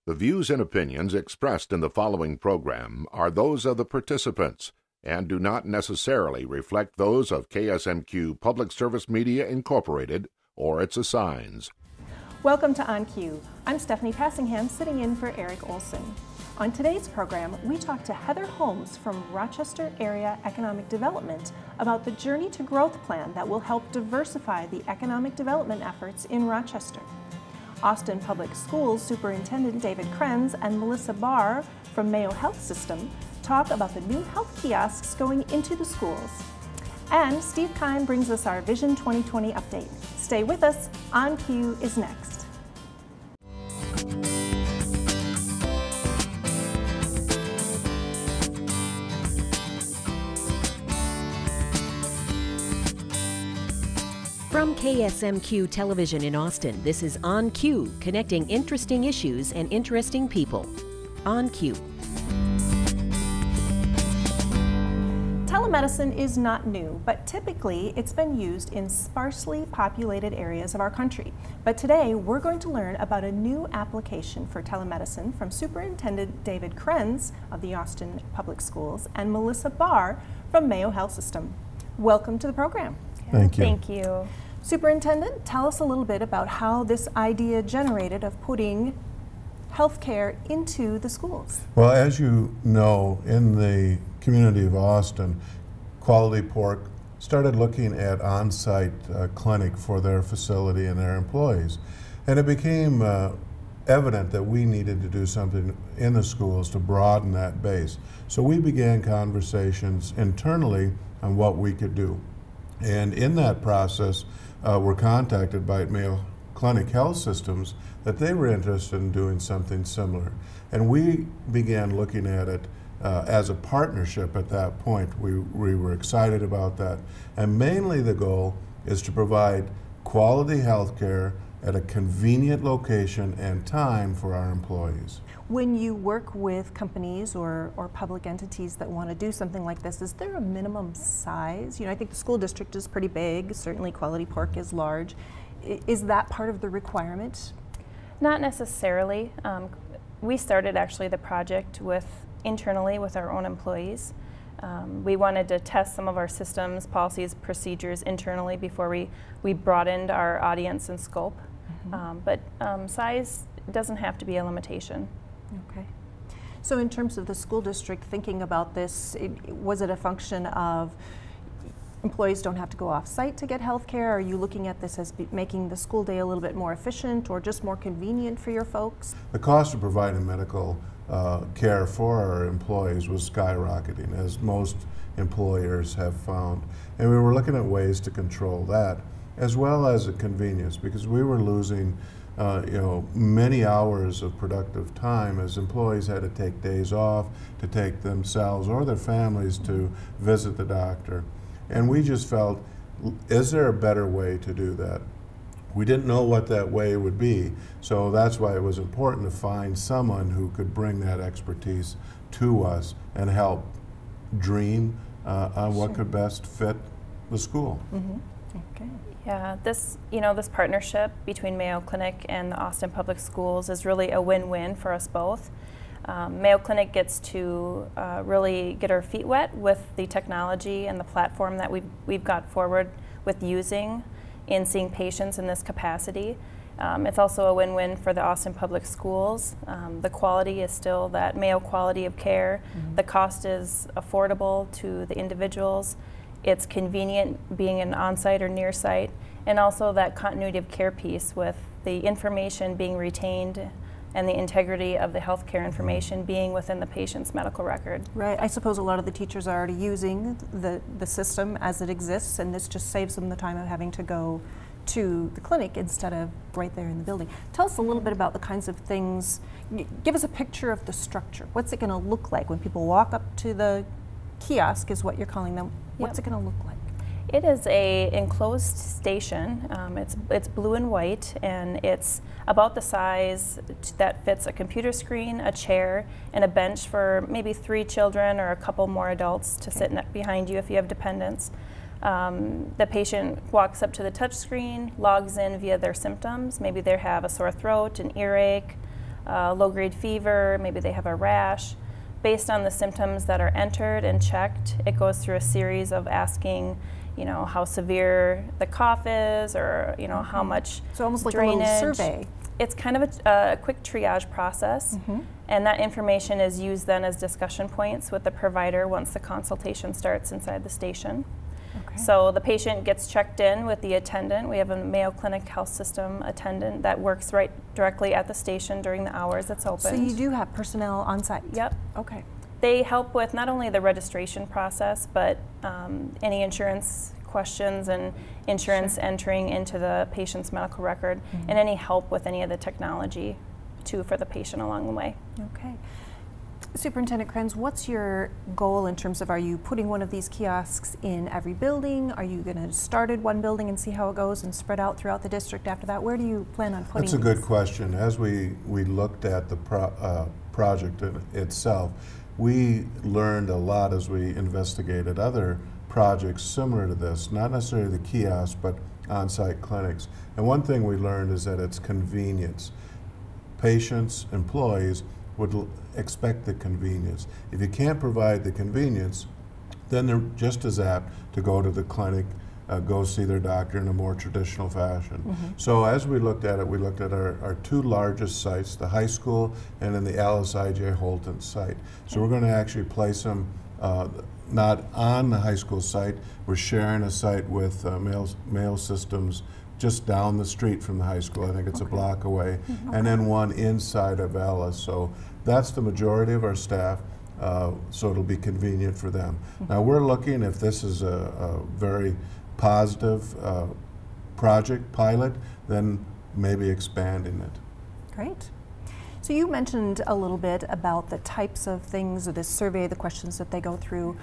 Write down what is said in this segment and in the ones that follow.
The views and opinions expressed in the following program are those of the participants and do not necessarily reflect those of KSMQ Public Service Media Incorporated or its assigns. Welcome to On Cue. I'm Stephanie Passingham, sitting in for Eric Olson. On today's program, we talk to Heather Holmes from Rochester Area Economic Development about the Journey to Growth plan that will help diversify the economic development efforts in Rochester. Austin Public Schools Superintendent David Krenz and Melissa Barr from Mayo Health System talk about the new health kiosks going into the schools. And Steve Kime brings us our Vision 2020 update. Stay with us. On Cue is next. From KSMQ Television in Austin, this is On Cue, connecting interesting issues and interesting people. On Cue. Telemedicine is not new, but typically it's been used in sparsely populated areas of our country. But today we're going to learn about a new application for telemedicine from Superintendent David Krenz of the Austin Public Schools and Melissa Barr from Mayo Health System. Welcome to the program. Thank you. Thank you. Superintendent, tell us a little bit about how this idea generated of putting healthcare into the schools. Well, as you know, in the community of Austin, Quality Pork started looking at on-site clinic for their facility and their employees. And it became evident that we needed to do something in the schools to broaden that base. So we began conversations internally on what we could do. And in that process, we're contacted by Mayo Clinic Health Systems that they were interested in doing something similar. And we began looking at it as a partnership at that point. We were excited about that. And mainly the goal is to provide quality health care at a convenient location and time for our employees. When you work with companies or public entities that want to do something like this, is there a minimum size? You know, I think the school district is pretty big, certainly Quality Pork is large. Is that part of the requirement? Not necessarily. We started actually the project internally with our own employees. We wanted to test some of our systems, policies, procedures internally before we broadened our audience and scope. Mm-hmm. But size doesn't have to be a limitation. Okay. So in terms of the school district thinking about this, was it a function of employees don't have to go off-site to get health care? Are you looking at this as making the school day a little bit more efficient or just more convenient for your folks? The cost of providing medical care for our employees was skyrocketing, as most employers have found. And we were looking at ways to control that, as well as the convenience, because we were losing many hours of productive time as employees had to take days off to take themselves or their families to visit the doctor. And we just felt, is there a better way to do that? We didn't know what that way would be, so that's why it was important to find someone who could bring that expertise to us and help dream on what could best fit the school. Mm-hmm. Okay. Yeah, this partnership between Mayo Clinic and the Austin Public Schools is really a win-win for us both. Mayo Clinic gets to really get our feet wet with the technology and the platform that we've got forward with using in seeing patients in this capacity. It's also a win-win for the Austin Public Schools. The quality is still that Mayo quality of care. Mm-hmm. The cost is affordable to the individuals. It's convenient being an on-site or near-site, and also that continuity of care piece with the information being retained and the integrity of the healthcare information being within the patient's medical record. Right. I suppose a lot of the teachers are already using the system as it exists, and this just saves them the time of having to go to the clinic instead of right there in the building. Tell us a little bit about the kinds of things. Give us a picture of the structure. What's it going to look like when people walk up to the kiosk, is what you're calling them. What's it going to look like? It is a enclosed station. It's blue and white, and it's about the size that fits a computer screen, a chair, and a bench for maybe 3 children or a couple more adults to sit behind you if you have dependents. The patient walks up to the touch screen, logs in via their symptoms. Maybe they have a sore throat, an earache, low-grade fever, maybe they have a rash. Based on the symptoms that are entered and checked, it goes through a series of asking, how severe the cough is, or how much So almost like drainage. a little survey. It's kind of a quick triage process, and that information is used then as discussion points with the provider once the consultation starts inside the station. Okay. So the patient gets checked in with the attendant. We have a Mayo Clinic Health System attendant that works right directly at the station during the hours it's open. So you do have personnel on site? Yep. Okay. They help with not only the registration process, but any insurance questions and insurance entering into the patient's medical record, and any help with any of the technology too for the patient along the way. Okay. Superintendent Krenz, what's your goal in terms of, are you putting one of these kiosks in every building? Are you going to start at one building and see how it goes and spread out throughout the district after that? Where do you plan on putting That's a these? good question. As we looked at the project itself, we learned a lot as we investigated other projects similar to this, not necessarily the kiosks, but on-site clinics. And one thing we learned is that it's convenience. Patients, employees would expect the convenience. If you can't provide the convenience, then they're just as apt to go to the clinic, go see their doctor in a more traditional fashion. So as we looked at it, we looked at our two largest sites, the high school and then the Alice I.J. Holton site. So we're going to actually place them not on the high school site. We're sharing a site with Mayo Systems just down the street from the high school. I think it's a block away. And then one inside of Alice. So that's the majority of our staff, so it'll be convenient for them. Now we're looking, if this is a very positive project, pilot, then maybe expanding it. Great. So you mentioned a little bit about the types of things, or this survey, the questions that they go through.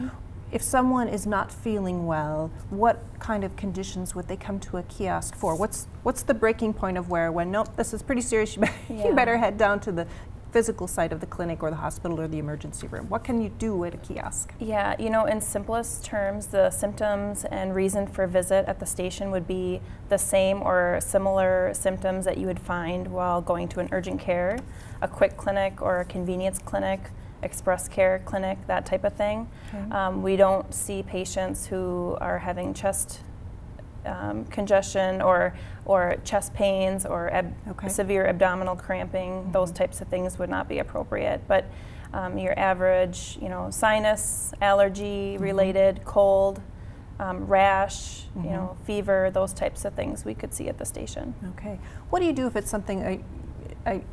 If someone is not feeling well, what kind of conditions would they come to a kiosk for? What's the breaking point of where, when, nope, this is pretty serious, you better head down to the physical site of the clinic or the hospital or the emergency room? What can you do at a kiosk? Yeah, in simplest terms, the symptoms and reason for visit at the station would be the same or similar symptoms that you would find while going to an urgent care, a quick clinic or a convenience clinic, express care clinic, that type of thing. Okay. We don't see patients who are having chest congestion or chest pains or severe abdominal cramping. Those types of things would not be appropriate. But your average, sinus, allergy related, cold, rash, fever, those types of things we could see at the station. Okay. What do you do if it's something,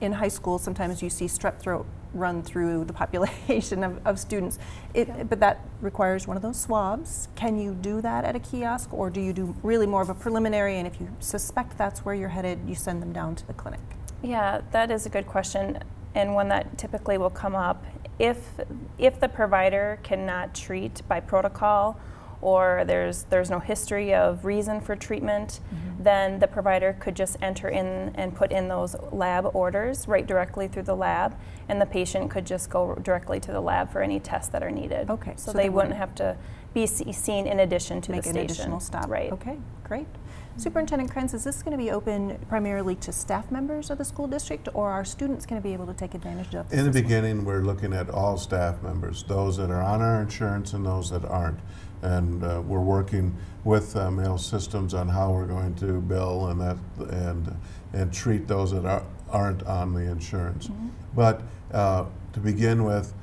in high school sometimes you see strep throat run through the population of students, but that requires one of those swabs. Can you do that at a kiosk, or do you do really more of a preliminary, and if you suspect that's where you're headed, you send them down to the clinic? Yeah, that is a good question, and one that typically will come up. If the provider cannot treat by protocol, or there's no history of reason for treatment, then the provider could just enter in and put in those lab orders right directly through the lab, and the patient could just go directly to the lab for any tests that are needed. Okay. So they wouldn't have to be seen in addition to the station. Make an additional stop. Right. Okay, great. Superintendent Krenz, is this going to be open primarily to staff members of the school district, or are students going to be able to take advantage of this? In the beginning, we're looking at all staff members, those that are on our insurance and those that aren't. And we're working with Mayo Systems on how we're going to bill and treat those that aren't on the insurance. But to begin with,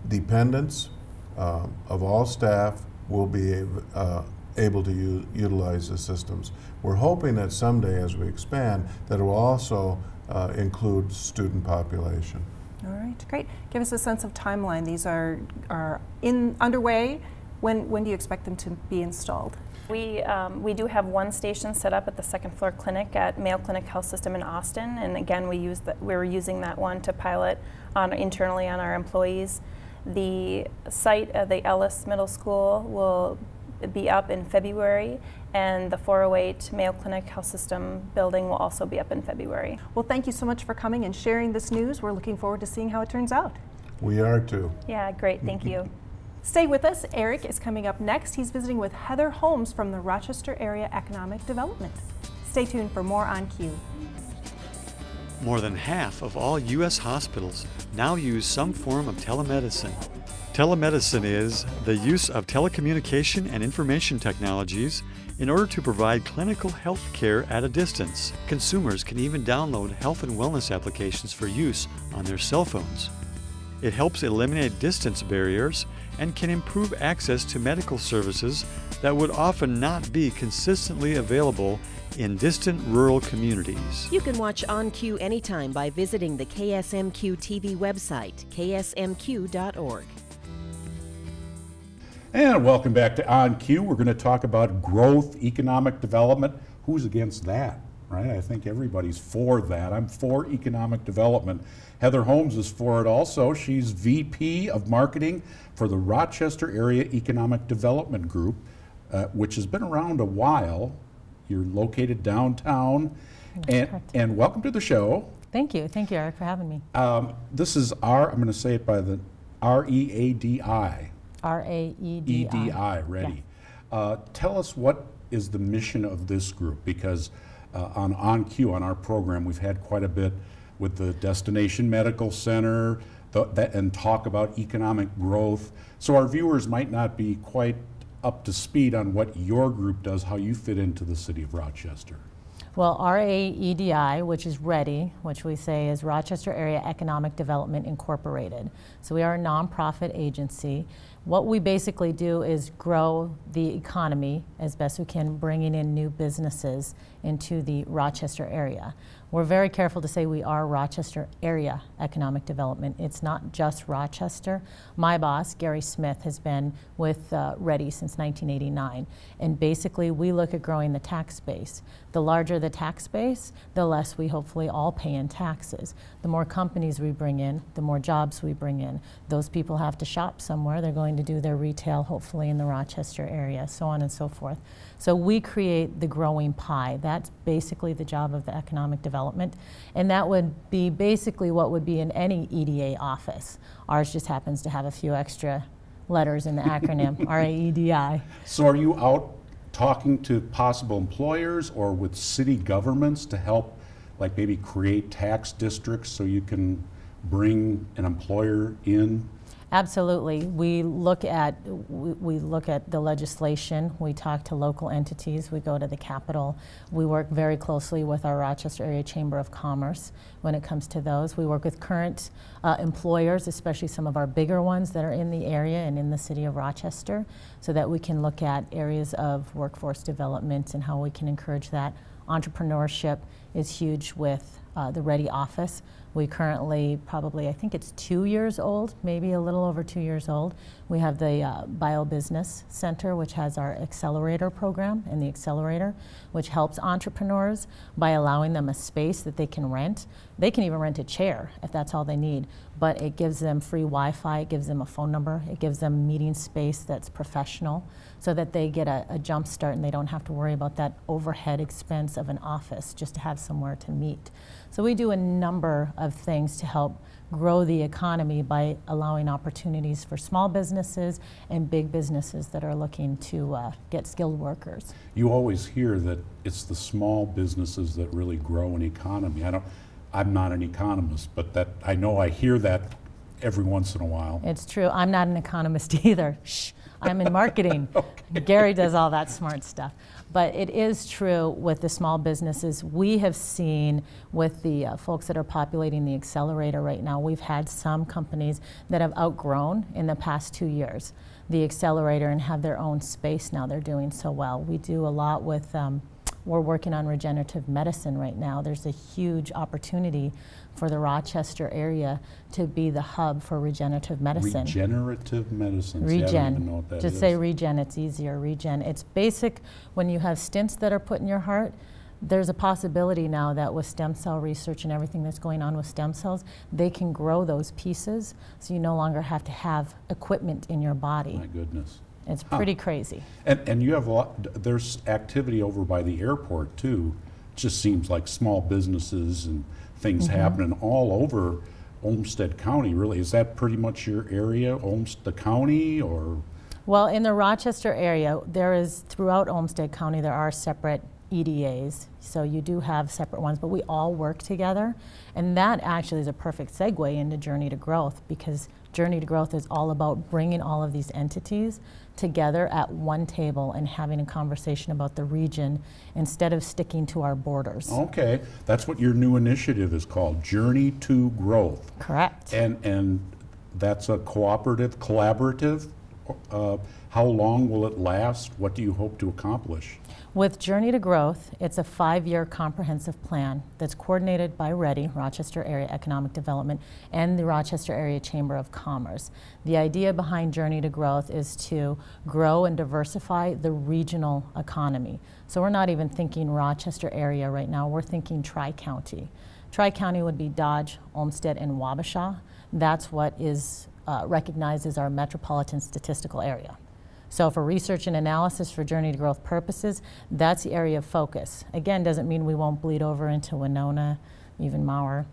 dependents of all staff will be able to utilize the systems. We're hoping that someday, as we expand, that it will also include student population. All right, great. Give us a sense of timeline. These are underway. When do you expect them to be installed? We do have one station set up at the second floor clinic at Mayo Clinic Health System in Austin, and again we're using that one to pilot internally on our employees. The site of the Ellis Middle School will be up in February, and the 408 Mayo Clinic Health System building will also be up in February. Well, thank you so much for coming and sharing this news. We're looking forward to seeing how it turns out. We are too. Yeah, great, thank you. Stay with us. Eric is coming up next. He's visiting with Heather Holmes from the Rochester Area Economic Development. Stay tuned for more On Cue. More than half of all U.S. hospitals now use some form of telemedicine. Telemedicine is the use of telecommunication and information technologies in order to provide clinical health care at a distance. Consumers can even download health and wellness applications for use on their cell phones. It helps eliminate distance barriers and can improve access to medical services that would often not be consistently available in distant rural communities. You can watch On Cue anytime by visiting the KSMQ-TV website, ksmq.org. And welcome back to On Cue. We're going to talk about growth, economic development. Who's against that, right? I think everybody's for that. I'm for economic development. Heather Holmes is for it also. She's VP of Marketing for the Rochester Area Economic Development Group, which has been around a while. You're located downtown. And welcome to the show. Thank you, Eric, for having me. This is I'm going to say it by the READI. RAEDI. Ready. Yes. Tell us, what is the mission of this group? Because on Cue, on our program, we've had quite a bit with the Destination Medical Center and talk about economic growth. So our viewers might not be quite up to speed on what your group does, how you fit into the city of Rochester. Well, RAEDI, which is READY, which we say is Rochester Area Economic Development Incorporated. So we are a nonprofit agency. What we basically do is grow the economy as best we can, bringing in new businesses into the Rochester area. We're very careful to say we are Rochester Area Economic Development. It's not just Rochester. My boss, Gary Smith, has been with READY since 1989. And basically, we look at growing the tax base. The larger the tax base, the less we hopefully all pay in taxes. The more companies we bring in, the more jobs we bring in. Those people have to shop somewhere. They're going to do their retail, hopefully in the Rochester area, so on and so forth. So we create the growing pie. That's basically the job of the economic development. And that would be basically what would be in any EDA office. Ours just happens to have a few extra letters in the acronym, RAEDI. So are you out talking to possible employers or with city governments to help, like maybe create tax districts so you can bring an employer in? Absolutely. We look at the legislation. We talk to local entities. We go to the Capitol. We work very closely with our Rochester Area Chamber of Commerce when it comes to those. We work with current employers, especially some of our bigger ones that are in the area and in the city of Rochester, so that we can look at areas of workforce development and how we can encourage that. Entrepreneurship is huge with the READY office. We currently probably, I think it's 2 years old, maybe a little over 2 years old. We have the Bio Business Center, which has our accelerator program, and the accelerator, which helps entrepreneurs by allowing them a space that they can rent. They can even rent a chair if that's all they need, but it gives them free Wi-Fi, it gives them a phone number, it gives them meeting space that's professional, so that they get a jump start and they don't have to worry about that overhead expense of an office just to have somewhere to meet. So we do a number of things to help grow the economy by allowing opportunities for small businesses and big businesses that are looking to get skilled workers. You always hear that it's the small businesses that really grow an economy. I'm not an economist, but I know I hear that every once in a while. It's true. I'm not an economist either. Shh. I'm in marketing. Okay. Gary does all that smart stuff. But it is true with the small businesses. We have seen with the folks that are populating the accelerator right now, we've had some companies that have outgrown in the past 2 years the accelerator and have their own space now. They're doing so well. We do a lot with, we're working on regenerative medicine right now. There's a huge opportunity for the Rochester area to be the hub for regenerative medicine. Regenerative medicine. Regen. See, I don't even know what that Just is. say regen, it's easier. Regen. It's basic. When you have stents that are put in your heart, there's a possibility now that with stem cell research and everything that's going on with stem cells, they can grow those pieces so you no longer have to have equipment in your body. My goodness. It's pretty crazy. And you have there's activity over by the airport too. It just seems like small businesses and things happening all over Olmsted County, really. Is that pretty much your area, Olmsted County, or? Well, in the Rochester area, there is, throughout Olmsted County, there are separate EDAs. So you do have separate ones, but we all work together. And that actually is a perfect segue into Journey to Growth, because Journey to Growth is all about bringing all of these entities together at one table and having a conversation about the region instead of sticking to our borders. Okay, that's what your new initiative is called, Journey to Growth. Correct. And that's a collaborative. How long will it last? What do you hope to accomplish? With Journey to Growth, it's a 5-year comprehensive plan that's coordinated by READY, Rochester Area Economic Development, and the Rochester Area Chamber of Commerce. The idea behind Journey to Growth is to grow and diversify the regional economy. So we're not even thinking Rochester area right now, we're thinking Tri-County. Tri-County would be Dodge, Olmsted, and Wabasha. That's what is recognized as our metropolitan statistical area. So for research and analysis for Journey to Growth purposes, that's the area of focus. Again, doesn't mean we won't bleed over into Winona, even Mauer,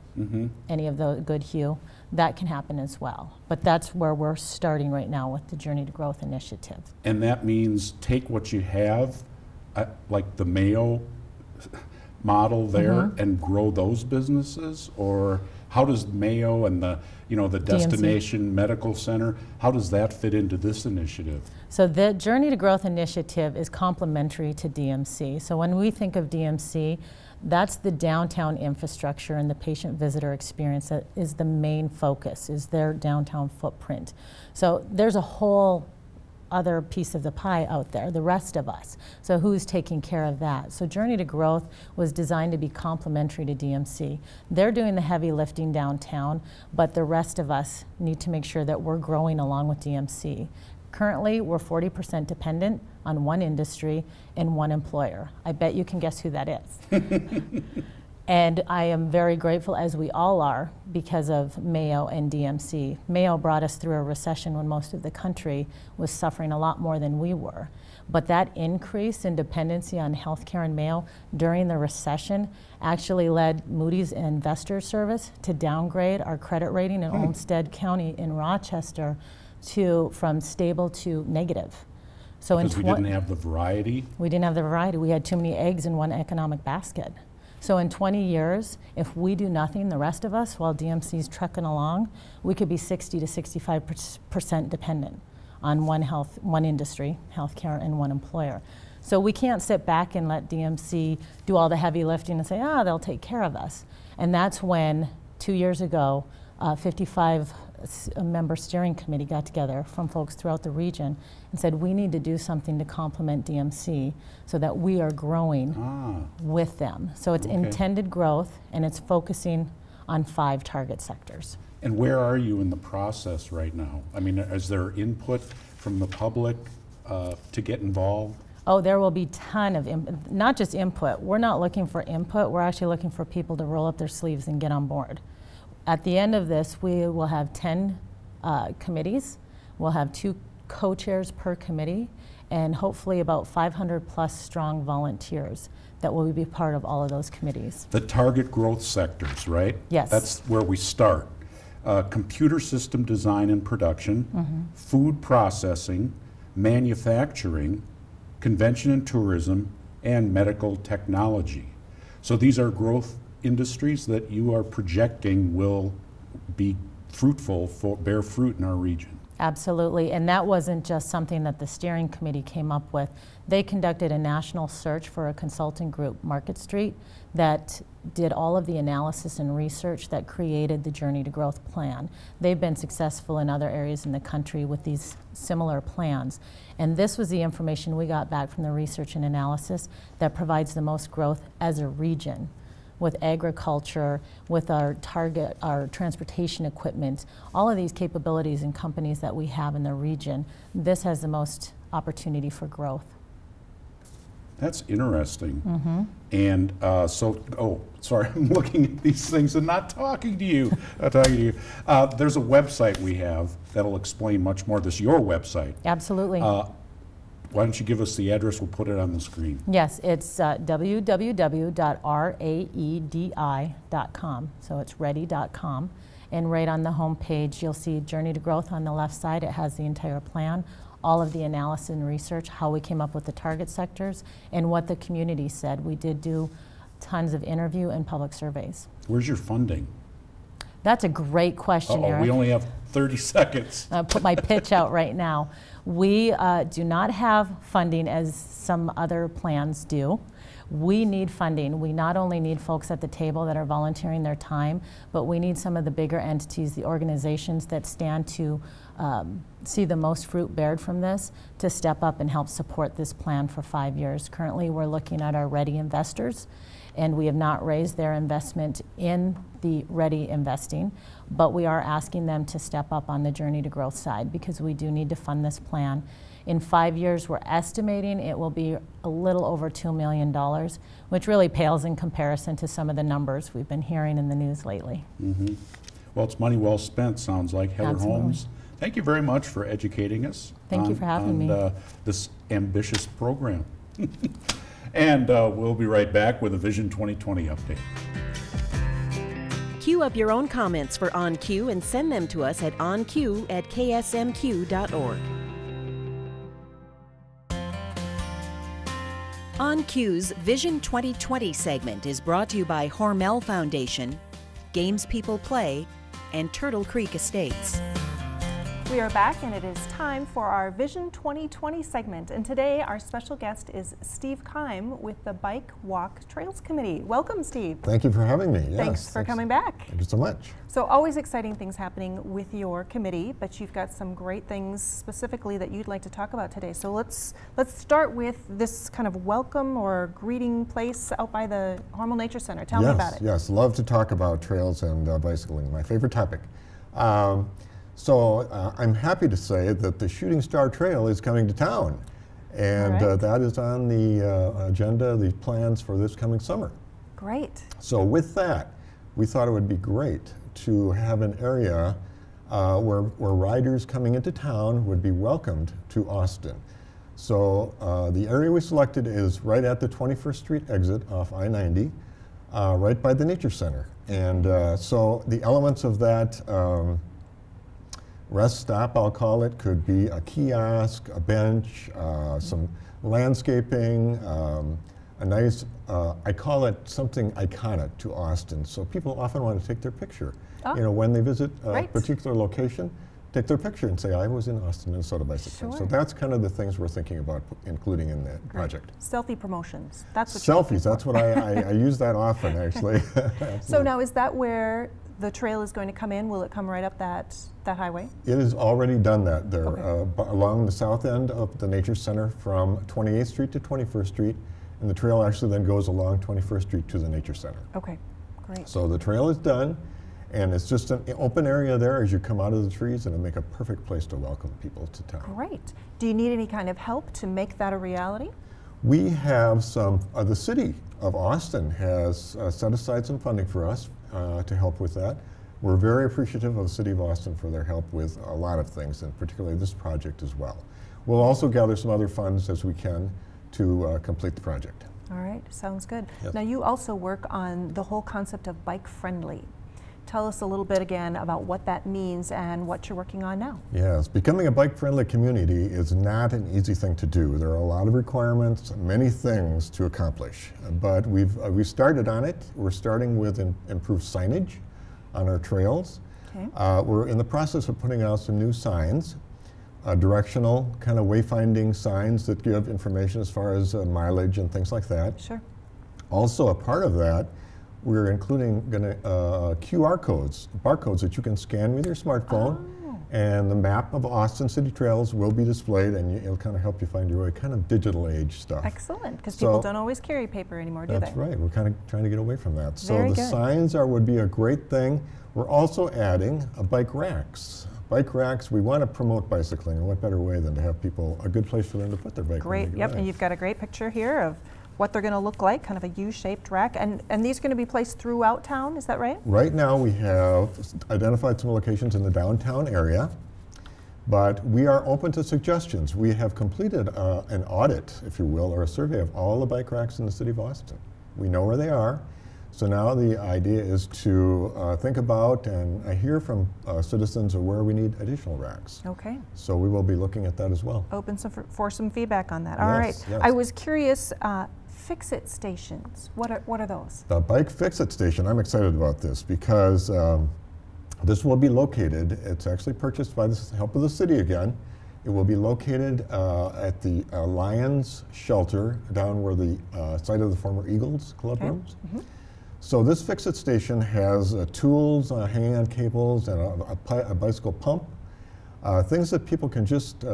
any of the Goodhue. That can happen as well. But that's where we're starting right now with the Journey to Growth initiative. And that means take what you have, like the Mayo model there, and grow those businesses? Or how does Mayo and the Destination DMC Medical Center, how does that fit into this initiative? So the Journey to Growth initiative is complementary to DMC. So when we think of DMC, that's the downtown infrastructure and the patient visitor experience that is the main focus, is their downtown footprint. So there's a whole other piece of the pie out there, the rest of us. So who's taking care of that? So Journey to Growth was designed to be complementary to DMC. They're doing the heavy lifting downtown, but the rest of us need to make sure that we're growing along with DMC. Currently, we're 40% dependent on one industry and one employer. I bet you can guess who that is. And I am very grateful, as we all are, because of Mayo and DMC. Mayo brought us through a recession when most of the country was suffering a lot more than we were. But that increase in dependency on healthcare and Mayo during the recession actually led Moody's Investors Service to downgrade our credit rating in Olmsted County in Rochester from stable to negative. So because we didn't have the variety? We didn't have the variety. We had too many eggs in one economic basket. So in 20 years, if we do nothing, the rest of us, while DMC's trucking along, we could be 60 to 65% dependent on one industry, healthcare, and one employer. So we can't sit back and let DMC do all the heavy lifting and say, they'll take care of us. And that's when, 2 years ago, 55-member steering committee got together from folks throughout the region and said, we need to do something to complement DMC so that we are growing with them. So it's intended growth, and it's focusing on 5 target sectors. And where are you in the process right now? I mean, is there input from the public to get involved? Oh, there will be a ton of, not just input. We're not looking for input, we're actually looking for people to roll up their sleeves and get on board. At the end of this, we will have 10 committees. We'll have 2 co-chairs per committee, and hopefully about 500 plus strong volunteers that will be part of all of those committees. The target growth sectors, right? Yes. That's where we start. Computer system design and production, food processing, manufacturing, convention and tourism, and medical technology. So these are growth industries that you are projecting will be fruitful, bear fruit in our region. Absolutely, and that wasn't just something that the steering committee came up with. They conducted a national search for a consulting group, Market Street, that did all of the analysis and research that created the Journey to Growth plan. They've been successful in other areas in the country with these similar plans. And this was the information we got back from the research and analysis that provides the most growth as a region, with agriculture, with our transportation equipment, all of these capabilities and companies that we have in the region. This has the most opportunity for growth. That's interesting. And sorry, I'm looking at these things and not talking to you. There's a website we have that'll explain much more. This is your website. Absolutely. Why don't you give us the address? We'll put it on the screen. Yes, it's www.raedi.com. So it's ready.com. And right on the home page, you'll see Journey to Growth on the left side. It has the entire plan. all of the analysis and research, how we came up with the target sectors, and what the community said. We did do tons of interview and public surveys. Where's your funding? That's a great question, Eric. We only have 30 seconds. I'll put my pitch out right now. We do not have funding as some other plans do. We need funding. We not only need folks at the table that are volunteering their time, but we need some of the bigger entities, the organizations that stand to see the most fruit bared from this, to step up and help support this plan for 5 years. Currently, we're looking at our ready investors, and we have not raised their investment in the ready investing, but we are asking them to step up on the journey to growth side, because we do need to fund this plan. In 5 years, we're estimating it will be a little over $2 million, which really pales in comparison to some of the numbers we've been hearing in the news lately. Mm-hmm. Well, it's money well spent, sounds like. Heather Absolutely. Holmes, thank you very much for educating us. Thank you for having me. This ambitious program. And we'll be right back with a Vision 2020 update. Queue up your own comments for On Cue and send them to us at onq@ksmq.org. On Cue's Vision 2020 segment is brought to you by Hormel Foundation, Games People Play, and Turtle Creek Estates. We are back, and it is time for our Vision 2020 segment. And today our special guest is Steve Kime with the Bike Walk Trails Committee. Welcome, Steve. Thank you for having me. Yes, Thanks for coming back. Thank you so much. So always exciting things happening with your committee, but you've got some great things specifically that you'd like to talk about today. So let's start with this kind of welcome or greeting place out by the Hormel Nature Center. Tell me about it. Yes, love to talk about trails and bicycling, my favorite topic. So I'm happy to say that the Shooting Star Trail is coming to town, and that is on the agenda, the plans for this coming summer. Great. So with that, we thought it would be great to have an area where riders coming into town would be welcomed to Austin. So the area we selected is right at the 21st Street exit off I-90, right by the Nature Center. And so the elements of that rest stop, I'll call it, could be a kiosk, a bench, some landscaping, a nice, I call it something iconic to Austin. So people often want to take their picture. You know, when they visit a particular location, take their picture and say, I was in Austin, Minnesota bicycling. So that's kind of the things we're thinking about including in the project. Selfie promotions. That's what Selfies, that's what I use that often, actually. So now, is that where the trail is going to come in? Will it come right up that highway? It has already done that there, along the south end of the Nature Center from 28th Street to 21st Street, and the trail actually then goes along 21st Street to the Nature Center. Okay, great. So the trail is done, and it's just an open area there as you come out of the trees, and it'll make a perfect place to welcome people to town. Great. Do you need any kind of help to make that a reality? We have some, the city of Austin has set aside some funding for us to help with that. We're very appreciative of the City of Austin for their help with a lot of things, and particularly this project as well. We'll also gather some other funds as we can to complete the project. All right, sounds good. Yes. Now, you also work on the whole concept of bike friendly. Tell us a little bit again about what that means and what you're working on now. Yes, becoming a bike-friendly community is not an easy thing to do. There are a lot of requirements, many things to accomplish, but we've started on it. We're starting with improved signage on our trails. Okay. We're in the process of putting out some new signs, directional kind of wayfinding signs that give information as far as mileage and things like that. Sure. Also, a part of that, we're including QR codes, barcodes that you can scan with your smartphone, and the map of Austin City Trails will be displayed, and it'll kind of help you find your way, kind of digital age stuff. Excellent, because people don't always carry paper anymore, do they? That's right. We're kind of trying to get away from that. So Very the good. signs would be a great thing. We're also adding bike racks. Bike racks, we want to promote bicycling, and what better way than to have people, a good place for them to put their bike. Great, yep, and you've got a great picture here of what they're going to look like, kind of a U-shaped rack. And these are going to be placed throughout town, is that right? Right now we have identified some locations in the downtown area, but we are open to suggestions. We have completed an audit, if you will, or a survey of all the bike racks in the city of Austin. We know where they are. So now the idea is to think about, and I hear from citizens of where we need additional racks. Okay. So we will be looking at that as well. Open for some feedback on that. All right. Yes, yes. I was curious, fix-it stations, what are those? The bike fix-it station, I'm excited about this because this will be located, it's actually purchased by the help of the city again. It will be located at the Lions shelter down where the site of the former Eagles club rooms. Mm-hmm. So this fix-it station has tools hanging on cables and a bicycle pump, things that people can just,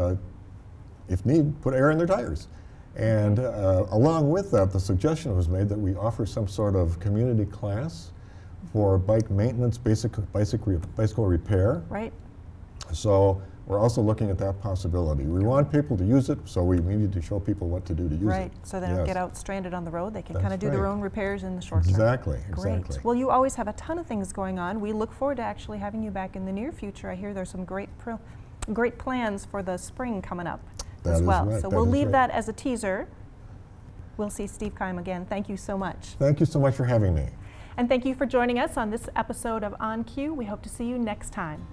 if need, put air in their tires. And along with that, the suggestion was made that we offer some sort of community class for bike maintenance, bicycle repair. Right. So we're also looking at that possibility. We want people to use it, so we need to show people what to do to use it. Right, so they don't get out stranded on the road. They can kind of do right. their own repairs in the short term. Exactly, Great. exactly. Well, you always have a ton of things going on. We look forward to actually having you back in the near future. I hear there's some great plans for the spring coming up as well. Right. So we'll leave that as a teaser. We'll see Steve Kime again. Thank you so much. Thank you so much for having me. And thank you for joining us on this episode of On Cue. We hope to see you next time.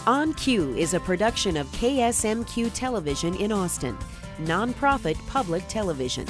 On Cue is a production of KSMQ Television in Austin, nonprofit public television.